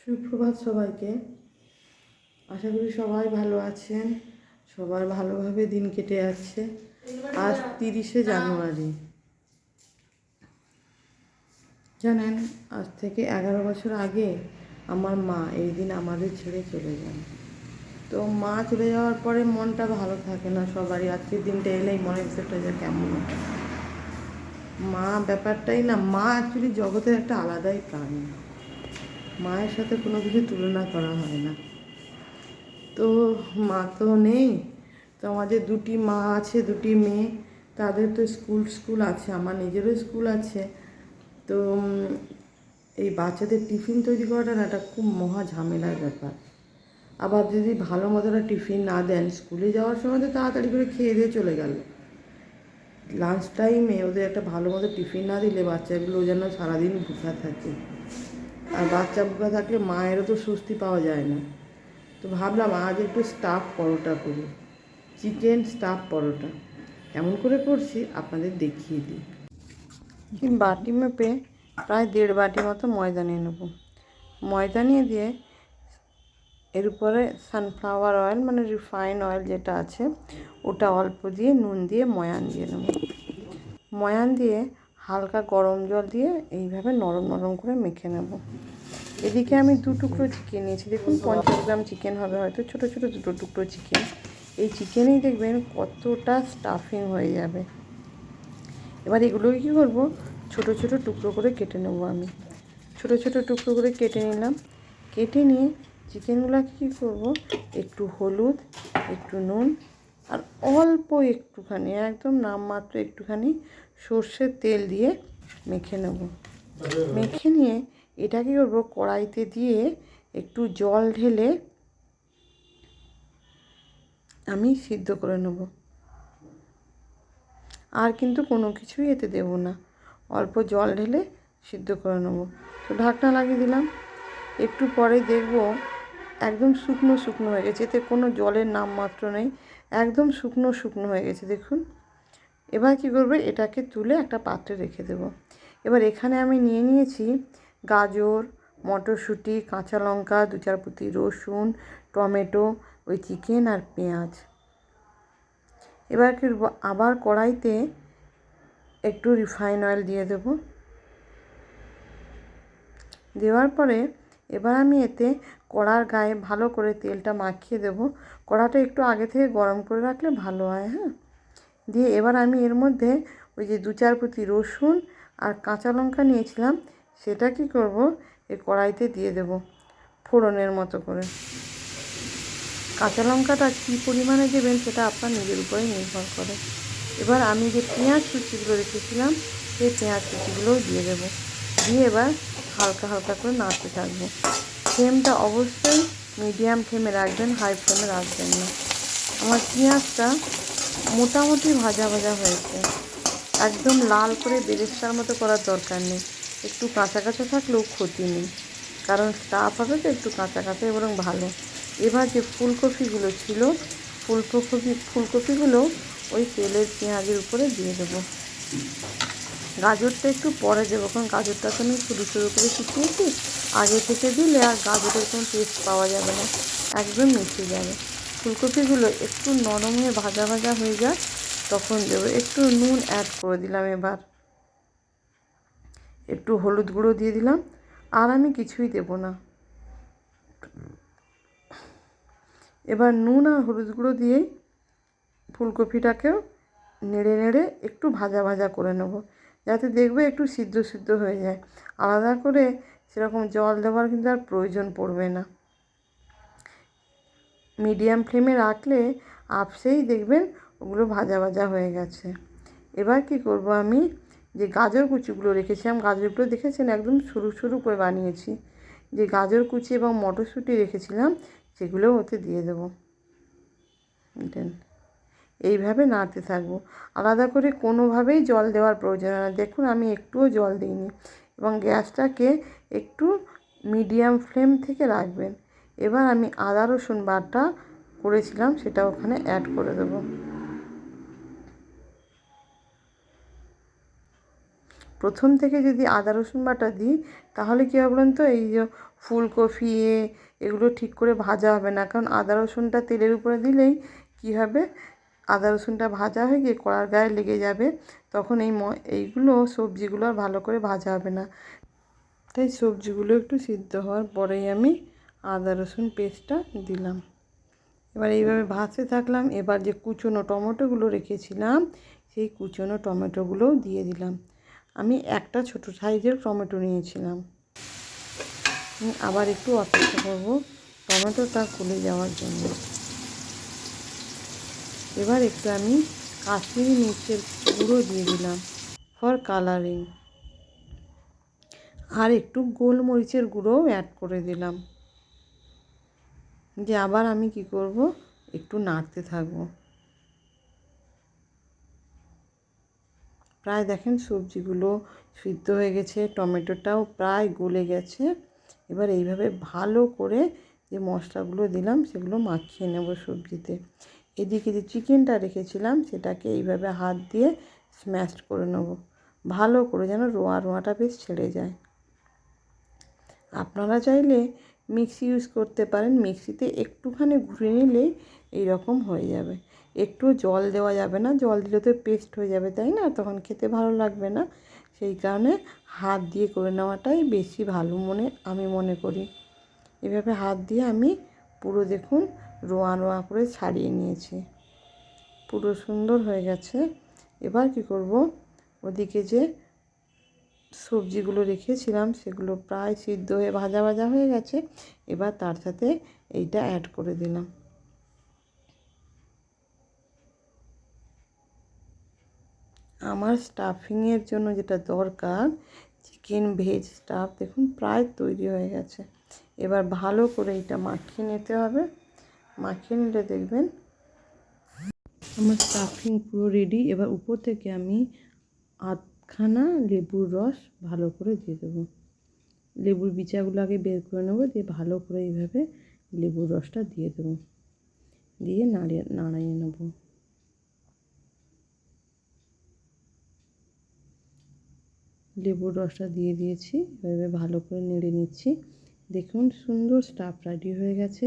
সুপ্রভাত সবাইকে। আশা করি সবাই ভালো আছেন, সবার ভালোভাবে দিন কেটে যাচ্ছে। আজ 30শে জানুয়ারি। জানেন, আজ থেকে 11 বছর আগে আমার মা এই দিন আমাদের ছেড়ে চলে যান। তো মা চলে যাওয়ার পরে মনটা ভালো থাকে না সবারই। আজকের দিনটা এলেই মনে ভিতরটা যে কেমন। মা ব্যাপারটাই না, মা অ্যাকচুয়ালি জগতের একটা আলাদাই প্রাণী। মায়ের সাথে কোনো কিছু তুলনা করা হয় না। তো মা তো নেই, তো আমাদের দুটি মা আছে, দুটি মেয়ে, তাদের তো স্কুল আছে, আমার নিজেরও স্কুল আছে। তো এই বাচ্চাদের টিফিন তৈরি করাটা না একটা খুব মহা ঝামেলার ব্যাপার। আবার যদি ভালো মতোটা টিফিন না দেন, স্কুলে যাওয়ার সময় তো তাড়াতাড়ি করে খেয়ে দিয়ে চলে গেল, লাঞ্চ টাইমে ওদের একটা ভালো মতো টিফিন না দিলে বাচ্চাগুলো যেন সারাদিন ভুখা থাকে। আর বাচ্চা ভুখা থাকলে মায়েরও তো স্বস্তি পাওয়া যায় না। তো ভাবলাম আজ একটু স্টাফ পরোটা করি, চিকেন স্টাফ পরোটা। কেমন করে করছি আপনাদের দেখিয়ে দিই। বাটি মেপে প্রায় 1.5 বাটি মতো ময়দা নিয়ে নেব। ময়দা নিয়ে দিয়ে এর উপরে সানফ্লাওয়ার অয়েল মানে রিফাইন অয়েল যেটা আছে ওটা অল্প দিয়ে নুন দিয়ে ময়ান দিয়ে নেব। ময়ান দিয়ে হালকা গরম জল দিয়ে এইভাবে নরম নরম করে মেখে নেব। এদিকে আমি 2 টুকরো চিকেন নিয়েছি। দেখুন 50 গ্রাম চিকেন হবে, হয়তো ছোটো ছোটো 2 টুকরো চিকেন। এই চিকেনেই দেখবেন কতটা স্টাফিং হয়ে যাবে। এবার এগুলোকে কী করবো, ছোটো ছোটো টুকরো করে কেটে নেবো। আমি ছোটো ছোটো টুকরো করে কেটে নিলাম। কেটে নিয়ে চিকেনগুলোকে কী করবো, একটু হলুদ, একটু নুন আর অল্প একটুখানি, একদম নামমাত্র একটুখানি সর্ষের তেল দিয়ে মেখে নেব। মেখে নিয়ে এটা কী করবো, কড়াইতে দিয়ে একটু জল ঢেলে আমি সিদ্ধ করে নেব। আর কিন্তু কোনো কিছুই এতে দেব না, অল্প জল ঢেলে সিদ্ধ করে নেব। তো ঢাকনা লাগিয়ে দিলাম। একটু পরে দেখব একদম শুকনো শুকনো হয়ে গেছে, এতে কোনো জলের নামমাত্র নেই, একদম শুকনো শুকনো হয়ে গেছে দেখুন। এবার কী করবে, এটাকে তুলে একটা পাত্রে রেখে দেব। এবার এখানে আমি নিয়ে নিয়েছি গাজর, মটরশুঁটি, কাঁচা লঙ্কা, 2-4 কুচি রসুন, টমেটো, ওই চিকেন আর পেঁয়াজ। এবার কি আবার কড়াইতে একটু রিফাইন অয়েল দিয়ে দেব। দেওয়ার পরে এবার আমি এতে কড়ার গায়ে ভালো করে তেলটা মাখিয়ে দেব। কড়াটা একটু আগে থেকে গরম করে রাখলে ভালো হয়। হ্যাঁ, দিয়ে এবার আমি এর মধ্যে ওই যে 2-4 কুচি রসুন আর কাঁচা লঙ্কা নিয়েছিলাম সেটা কি করব, এই কড়াইতে দিয়ে দেব ফোড়নের মতো করে। কাঁচা লঙ্কাটা কী পরিমাণে দেবেন সেটা আপনার নিজের উপরে নির্ভর করে। এবার আমি যে পেঁয়াজ কুচিগুলো রেখেছিলাম সেই পেঁয়াজ কুচিগুলোও দিয়ে দেব। দিয়ে এবার হালকা হালকা করে নাড়তে থাকবো। ফ্লেমটা অবশ্যই মিডিয়াম ফ্লেমে রাখবেন, হাই ফ্লেমে রাখবেন না। আমার পেঁয়াজটা মোটামুটি ভাজা ভাজা হয়েছে, একদম লাল করে বেরেস্তার মতো করার দরকার নেই, একটু কাঁচা কাঁচা থাকলেও ক্ষতি নেই, কারণ স্টাফ হবে তো একটু কাঁচা কাঁচা বরং ভালো। এবার যে ফুলকপিগুলো ছিল ফুলকপিগুলো ওই তেলের পেঁয়াজের উপরে দিয়ে দেবো। গাজরটা একটু পরে দেবো, কারণ গাজরটা তো আমি সরু সরু করে কুচিয়েছি। আগে থেকে দিলে আর গাজরের কোনো টেস্ট পাওয়া যাবে না, একদম মিশে যাবে। ফুলকপিগুলো একটু নরম হয়ে ভাজা ভাজা হয়ে যায় তখন দেবো। একটু নুন অ্যাড করে দিলাম, এবার একটু হলুদ গুঁড়ো দিয়ে দিলাম, আর আমি কিছুই দেব না। এবার নুন আর হলুদ গুঁড়ো দিয়েই ফুলকপিটাকেও নেড়ে নেড়ে একটু ভাজা ভাজা করে নেব, যাতে দেখবে একটু সিদ্ধ সিদ্ধ হয়ে যায়। আলাদা করে সেরকম জল দেওয়ার কিন্তু আর প্রয়োজন পড়বে না। মিডিয়াম ফ্লেমে রাখলে আপসেই দেখবেন ওগুলো ভাজা ভাজা হয়ে গেছে। এবার কি করব, আমি যে গাজর কুচিগুলো রেখেছিলাম, গাজরগুলো দেখেছেন একদম সরু সরু করে বানিয়েছি, যে গাজর কুচি এবং মটরশুঁটি রেখেছিলাম সেগুলোও ওতে দিয়ে দেবো। দেন এইভাবে নাড়তে থাকবো, আলাদা করে কোনোভাবেই জল দেওয়ার প্রয়োজন হয় না। দেখুন আমি একটুও জল দিইনি, এবং গ্যাসটাকে একটু মিডিয়াম ফ্লেম থেকে রাখবেন। এবার আমি আদা রসুন বাটা করেছিলাম সেটা ওখানে অ্যাড করে দেবো। প্রথম থেকে যদি আদা রসুন বাটা দিই তাহলে কী হবে বলুন তো, এই যে ফুলকপি এগুলো ঠিক করে ভাজা হবে না। কারণ আদা রসুনটা তেলের উপরে দিলেই কী হবে, আদা রসুনটা ভাজা হয়ে গিয়ে কড়ার গায়ে লেগে যাবে, তখন এইগুলো সবজিগুলো আর ভালো করে ভাজা হবে না। তাই সবজিগুলো একটু সিদ্ধ হওয়ার পরেই আমি আদা রসুন পেস্টটা দিলাম। এবার এইভাবে ভাজতে থাকলাম। এবার যে কুচনো টমেটোগুলো রেখেছিলাম সেই কুচনো টমেটোগুলোও দিয়ে দিলাম। আমি একটা ছোটো সাইজের টমেটো নিয়েছিলাম। আবার একটু অপেক্ষা করব টমেটোটা গলে যাওয়ার জন্য। এবার একটু আমি কাশ্মীরি মির্চের গুঁড়ো দিয়ে দিলাম ফর কালারিং, আর একটু গোলমরিচের গুঁড়োও অ্যাড করে দিলাম। যে আবার আমি কি করব, একটু নাড়তে থাকবো। প্রায় দেখেন সবজিগুলো সিদ্ধ হয়ে গেছে, টমেটোটাও প্রায় গলে গেছে। এবার এইভাবে ভালো করে যে মশলাগুলো দিলাম সেগুলো মাখিয়ে নেব সবজিতে। এদিকে যে চিকেনটা রেখেছিলাম সেটাকে এইভাবে হাত দিয়ে স্ম্যাশ করে নেব, ভালো করে যেন রোঁয়া রোঁয়াটা বেশ ছেড়ে যায়। আপনারা চাইলে মিক্সি ইউজ করতে পারেন, মিক্সিতে একটুখানি ঘুরে নিলেই এইরকম হয়ে যাবে। একটু জল দেওয়া যাবে না, জল দিলে তো পেস্ট হয়ে যাবে, তাই না? তখন খেতে ভালো লাগবে না। সেই কারণে হাত দিয়ে করে নেওয়াটাই বেশি ভালো আমি মনে করি। এভাবে হাত দিয়ে আমি পুরো দেখুন রোঁয়া রোঁয়া করে ছাড়িয়ে নিয়েছি, পুরো সুন্দর হয়ে গেছে। এবার কি করব, ওদিকে যে সবজিগুলো রেখেছিলাম সেগুলো প্রায় সিদ্ধ হয়ে ভাজা ভাজা হয়ে গেছে। এবার তার সাথে এইটা অ্যাড করে দিলাম। আমার স্টাফিংয়ের জন্য যেটা দরকার, চিকেন ভেজ স্টাফ দেখুন প্রায় তৈরি হয়ে গেছে। এবার ভালো করে এটা মাখিয়ে নিতে হবে। মাখিয়ে নিলে দেখবেন আমার স্টাফিং পুরো রেডি। এবার উপর থেকে আমি আধখানা লেবুর রস ভালো করে দিয়ে দেবো। লেবুর বিচাগুলো আগে বের করে নেবো, দিয়ে ভালো করে এইভাবে লেবুর রসটা দিয়ে দেবো, দিয়ে নাড়িয়ে নেবো। লেবুর রসটা দিয়ে দিয়েছি, এভাবে ভালো করে নেড়ে নিচ্ছি। দেখুন সুন্দর স্টাফ রেডি হয়ে গেছে,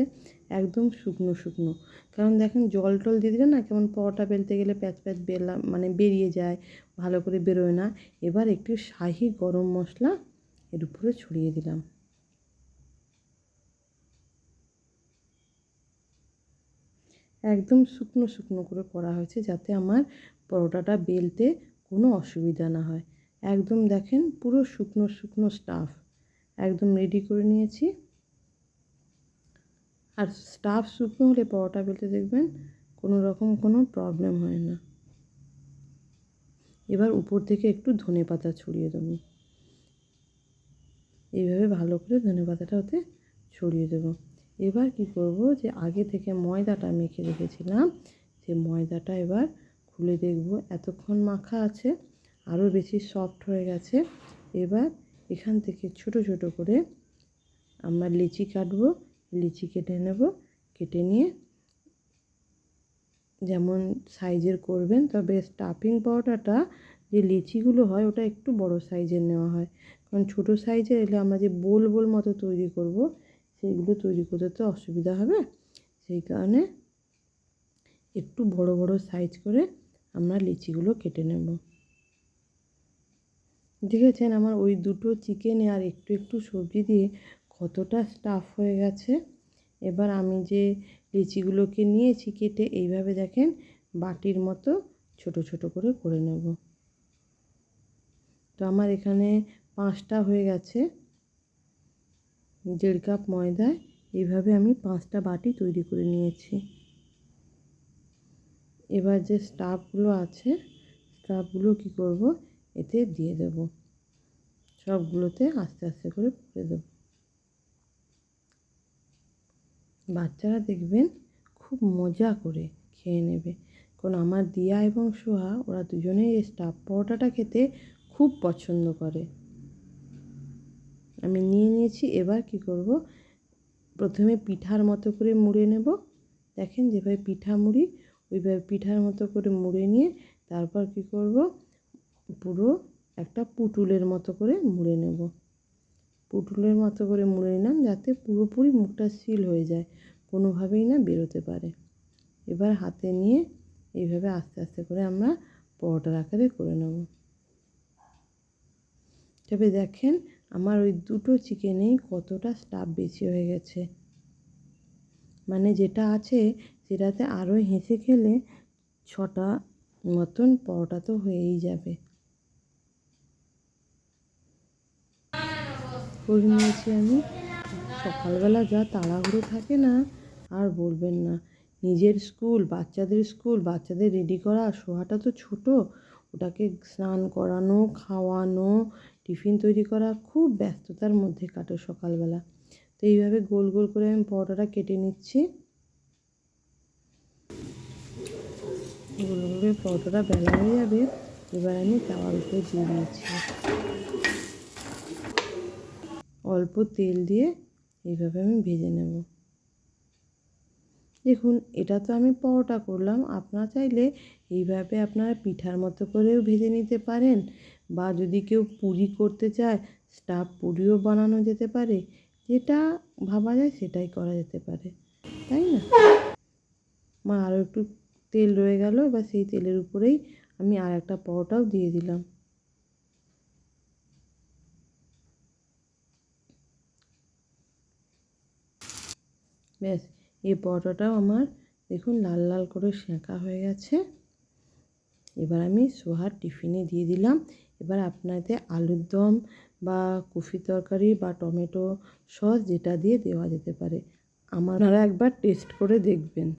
একদম শুকনো শুকনো। কারণ দেখেন জল টল দিয়ে দিলে না কেমন পরোটা বেলতে গেলে প্যাচ প্যাচ বেরিয়ে যায়, ভালো করে বেরোয় না। এবার একটু শাহি গরম মশলা এর উপরে ছড়িয়ে দিলাম। একদম শুকনো শুকনো করে করা হয়েছে যাতে আমার পরোটাটা বেলতে কোনো অসুবিধা না হয়। একদম দেখেন পুরো শুকনো শুকনো স্টাফ একদম রেডি করে নিয়েছি। আর স্টাফ শুকনো হলে পরোটা বেলতে দেখবেন কোনো রকম কোনো প্রবলেম হয় না। এবার উপর থেকে একটু ধনেপাতা ছড়িয়ে দেবো। এইভাবে ভালো করে ধনেপাতাটা ওতে ছড়িয়ে দেবো। এবার কি করব, যে আগে থেকে ময়দাটা মেখে রেখেছিলাম সেই ময়দাটা এবার খুলে দেখব এতক্ষণ মাখা আছে, আরও বেশি সফট হয়ে গেছে। এবার এখান থেকে ছোট ছোট করে আমরা লিচি কাটবো, লিচি কেটে নেব। কেটে নিয়ে যেমন সাইজের করবেন, তবে স্টাফিং পরোটাটা যে লিচিগুলো হয় ওটা একটু বড় সাইজের নেওয়া হয়। কারণ ছোটো সাইজের এলে আমরা যে বোল বোল মতো তৈরি করব সেইগুলো তৈরি করতে তো অসুবিধা হবে। সেই কারণে একটু বড় বড় সাইজ করে আমরা লিচিগুলো কেটে নেব। দেখেছেন আমার ওই দুটো চিকেনে আর একটু একটু সবজি দিয়ে কতটা স্টাফ হয়ে গেছে। এবার আমি যে লিচিগুলোকে নিয়েছি কেটে এইভাবে দেখেন বাটির মতো ছোট ছোট করে নেব। তো আমার এখানে 5টা হয়ে গেছে। 1.5 কাপ ময়দায় এইভাবে আমি 5টা বাটি তৈরি করে নিয়েছি। এবার যে স্টাফগুলো আছে স্টাফগুলো কী করব, এতে দিয়ে দেব, সবগুলোতে আস্তে আস্তে করে পুড়ে দেব। বাচ্চারা দেখবেন খুব মজা করে খেয়ে নেবে। কারণ আমার দিয়া এবং সোহা ওরা দুজনেই এই স্টাফ পরোটাটা খেতে খুব পছন্দ করে। আমি নিয়ে নিয়েছি। এবার কি করব, প্রথমে পিঠার মতো করে মুড়ে নেব। দেখেন যেভাবে পিঠা মুড়ি ওইভাবে পিঠার মতো করে মুড়ে নিয়ে তারপর কি করব, পুরো একটা পুটুলের মতো করে মুড়ে নেব। পুটুলের মতো করে মুড়ে নিলাম যাতে পুরোপুরি মুখটা সিল হয়ে যায়, কোনোভাবেই না বেরোতে পারে। এবার হাতে নিয়ে এইভাবে আস্তে আস্তে করে আমরা পরোটার আকারে করে নেব। তবে দেখেন আমার ওই দুটো চিকেনেই কতটা স্টাফ বেশি হয়ে গেছে, মানে যেটা আছে সেটাতে আরও হেসে খেলে 6টা মতন পরোটা তো হয়েই যাবে। করে নিয়েছি আমি। সকালবেলা যা তাড়াহুড়ো থাকে না আর বলবেন না। নিজের স্কুল, বাচ্চাদের রেডি করা, সোহাটা তো ছোট, ওটাকে স্নান করানো, খাওয়ানো, টিফিন তৈরি করা, খুব ব্যস্ততার মধ্যে কাটে সকালবেলা। তো এইভাবে গোল গোল করে আমি পরোটাটা কেটে নিচ্ছি। গোল গোল করে পরোটাটা বেলা হয়ে যাবে। এবার আমি তাওয়ার উপরে দিয়ে দিয়েছি, অল্প তেল দিয়ে এইভাবে আমি ভেজে নেব। দেখুন এটা তো আমি পরোটা করলাম, আপনারা চাইলে এইভাবে আপনারা পিঠার মতো করেও ভেজে নিতে পারেন, বা যদি কেউ পুরি করতে চায় স্টাফ পুরিও বানানো যেতে পারে, যেটা ভাবা যায় সেটাই করা যেতে পারে, তাই না? আমার আরও একটু তেল রয়ে গেল, এবার সেই তেলের উপরেই আমি আর একটা পরোটাও দিয়ে দিলাম। ব্যাস, এই পরোটাটাও আমার দেখুন লাল লাল করে সেঁকা হয়ে গেছে। এবার আমি সোহার টিফিনে দিয়ে দিলাম। এবার আপনাদের আলুর দম বা কফি তরকারি বা টমেটো সস যেটা দিয়ে দেওয়া যেতে পারে, আপনারা একবার টেস্ট করে দেখবেন।